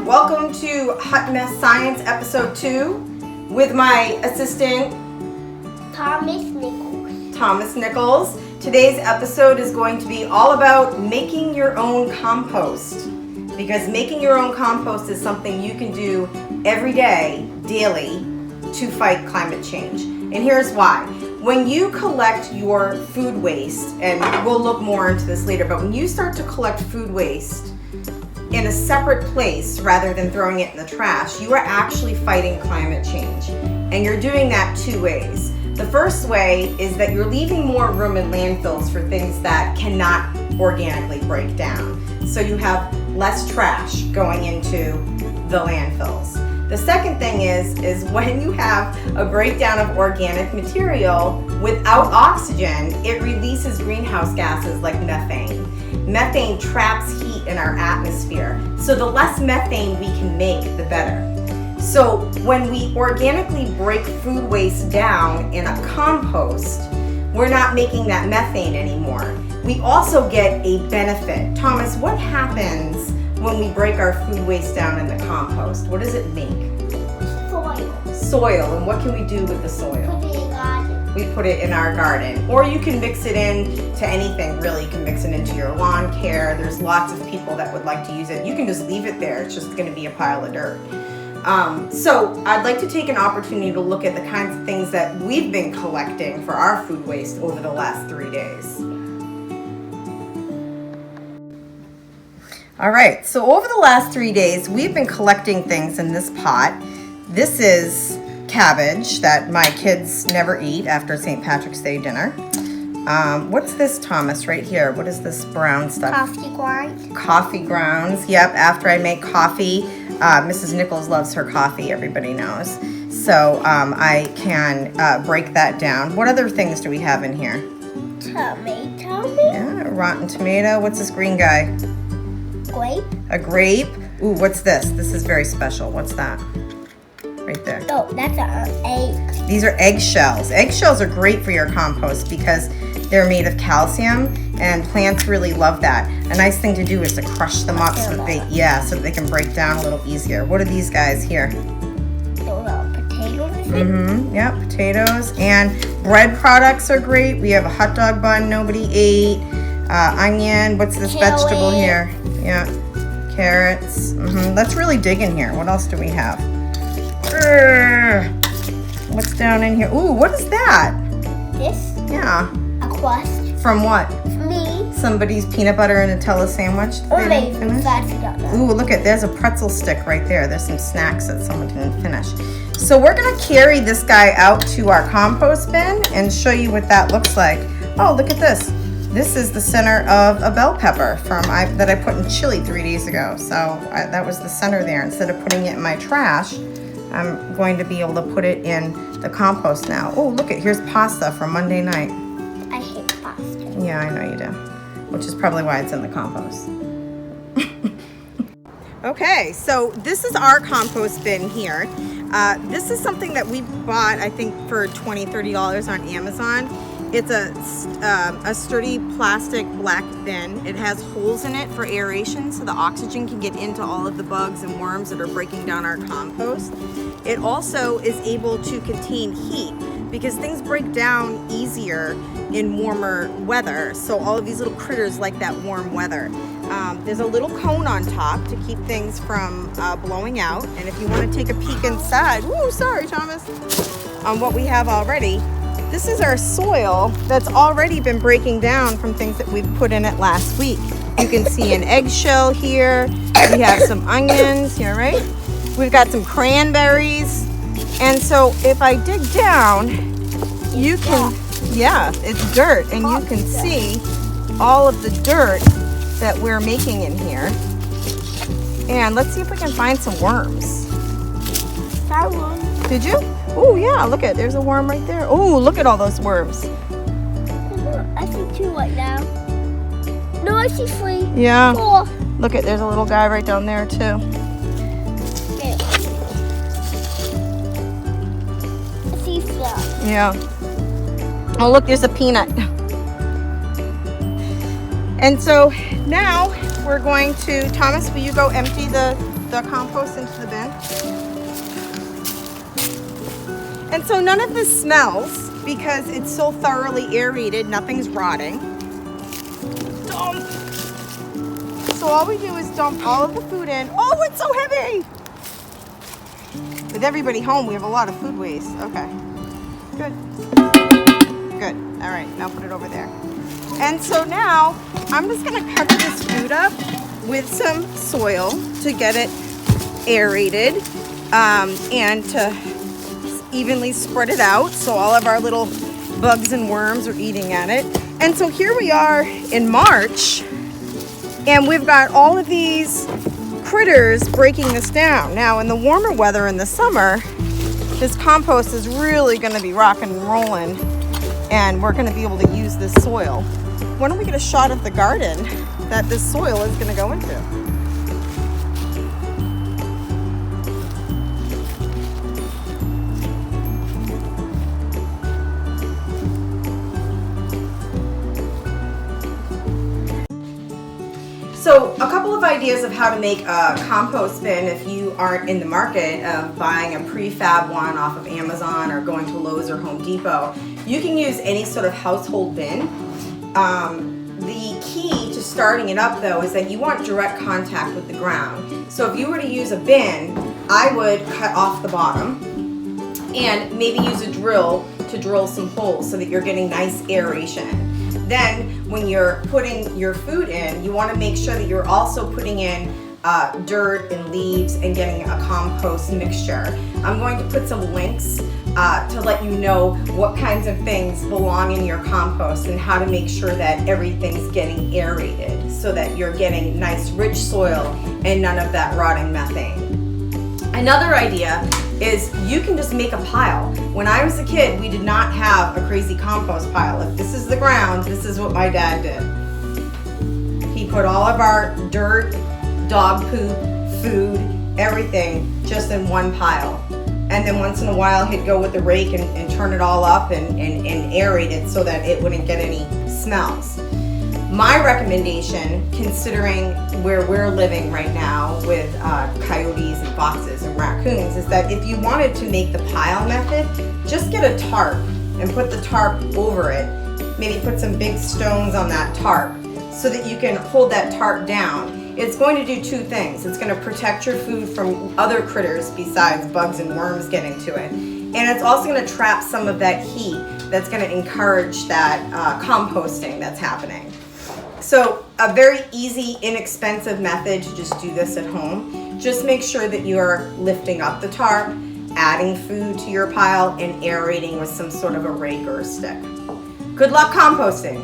Welcome to Hot Mess Science Episode 2 with my assistant, Thomas Nichols. Today's episode is going to be all about making your own compost, because making your own compost is something you can do every day, daily, to fight climate change. And here's why. When you collect your food waste, and we'll look more into this later, but when you start to collect food waste in a separate place rather than throwing it in the trash, you are actually fighting climate change. And you're doing that two ways. The first way is that you're leaving more room in landfills for things that cannot organically break down. So you have less trash going into the landfills. The second thing is when you have a breakdown of organic material without oxygen, it releases greenhouse gases like methane. Methane traps heat in our atmosphere. So the less methane we can make, the better. So when we organically break food waste down in a compost, we're not making that methane anymore. We also get a benefit. Thomas, what happens when we break our food waste down in the compost? What does it make? Soil. And what can we do with the soil? Put it in the garden. We put it in our garden. Or you can mix it in to anything, really. You can mix it into your lawn care. There's lots of people that would like to use it. You can just leave it there. It's just going to be a pile of dirt. So I'd like to take an opportunity to look at the kinds of things that we've been collecting for our food waste over the last 3 days. All right, so over the last 3 days, we've been collecting things in this pot. This is cabbage that my kids never eat after St. Patrick's Day dinner. What's this, Thomas, right here? What is this brown stuff? Coffee grounds. Coffee grounds, yep. After I make coffee, Mrs. Nichols loves her coffee, everybody knows. So I can break that down. What other things do we have in here? Tomato. Yeah, rotten tomato. What's this green guy? Grape. A grape. Ooh, what's this? This is very special. What's that? Right there. Oh, that's an egg. These are eggshells. Eggshells are great for your compost because they're made of calcium, and plants really love that. A nice thing to do is to crush them up so that they can break down a little easier. What are these guys here? Potatoes. Yep, potatoes. And bread products are great. We have a hot dog bun nobody ate. Onion. What's this vegetable here? Yeah, carrots. Let's really dig in here. What else do we have? What's down in here? Ooh, what is that? This? Yeah. A crust. From what? Me. Somebody's peanut butter and Nutella sandwich. Or maybe that. Ooh, look at, there's a pretzel stick right there. There's some snacks that someone didn't finish. So we're gonna carry this guy out to our compost bin and show you what that looks like. Oh, look at this. This is the center of a bell pepper that I put in chili 3 days ago. So that was the center there. Instead of putting it in my trash, I'm going to be able to put it in the compost now. Oh, look at, here's pasta from Monday night. I hate pasta. Yeah, I know you do. Which is probably why it's in the compost. Okay, so this is our compost bin here. This is something that we bought, I think, for $20, $30 on Amazon. It's a sturdy plastic black bin. It has holes in it for aeration so the oxygen can get into all of the bugs and worms that are breaking down our compost. It also is able to contain heat because things break down easier in warmer weather. So all of these little critters like that warm weather. There's a little cone on top to keep things from blowing out. And if you want to take a peek inside, ooh, sorry, Thomas, on what we have already. This is our soil that's already been breaking down from things that we've put in it last week. You can see an eggshell here. We have some onions here, right? We've got some cranberries. And so if I dig down, you can, yeah, it's dirt. And you can see all of the dirt that we're making in here. And let's see if we can find some worms. Found one. Did you? Oh yeah, look at, there's a worm right there. Oh, look at all those worms. I see 2 right now. No, I see 3. Yeah. 4. Look at, there's a little guy right down there too. Yeah. I see 4. Yeah. Oh look, there's a peanut. And so now we're going to, Thomas, will you go empty the the compost into the bin. And so none of this smells because it's so thoroughly aerated, nothing's rotting. Dump! So all we do is dump all of the food in. Oh, it's so heavy! With everybody home, we have a lot of food waste. Okay, good. Good, all right, now put it over there. And so now, I'm just gonna cover this food up with some soil to get it aerated and to evenly spread it out so all of our little bugs and worms are eating at it. And so here we are in March, and we've got all of these critters breaking this down. Now in the warmer weather in the summer, this compost is really gonna be rocking and rolling, and we're gonna be able to use this soil. Why don't we get a shot of the garden that this soil is gonna go into? So a couple of ideas of how to make a compost bin if you aren't in the market of buying a prefab one off of Amazon or going to Lowe's or Home Depot. You can use any sort of household bin. The key to starting it up though is that you want direct contact with the ground. So if you were to use a bin, I would cut off the bottom and maybe use a drill to drill some holes so that you're getting nice aeration. Then when you're putting your food in, you want to make sure that you're also putting in dirt and leaves and getting a compost mixture. I'm going to put some links to let you know what kinds of things belong in your compost and how to make sure that everything's getting aerated so that you're getting nice rich soil and none of that rotting methane. Another idea is you can just make a pile. When I was a kid, we did not have a crazy compost pile. If this is the ground, this is what my dad did. He put all of our dirt, dog poop, food, everything just in one pile. And then once in a while, he'd go with the rake and turn it all up and aerate it so that it wouldn't get any smells. My recommendation, considering where we're living right now with coyotes and foxes and raccoons, is that if you wanted to make the pile method, just get a tarp and put the tarp over it. Maybe put some big stones on that tarp so that you can hold that tarp down. It's going to do two things. It's going to protect your food from other critters besides bugs and worms getting to it. And it's also going to trap some of that heat that's going to encourage that composting that's happening. So a very easy, inexpensive method to just do this at home. Just make sure that you're lifting up the tarp, adding food to your pile, and aerating with some sort of a rake or a stick. Good luck composting.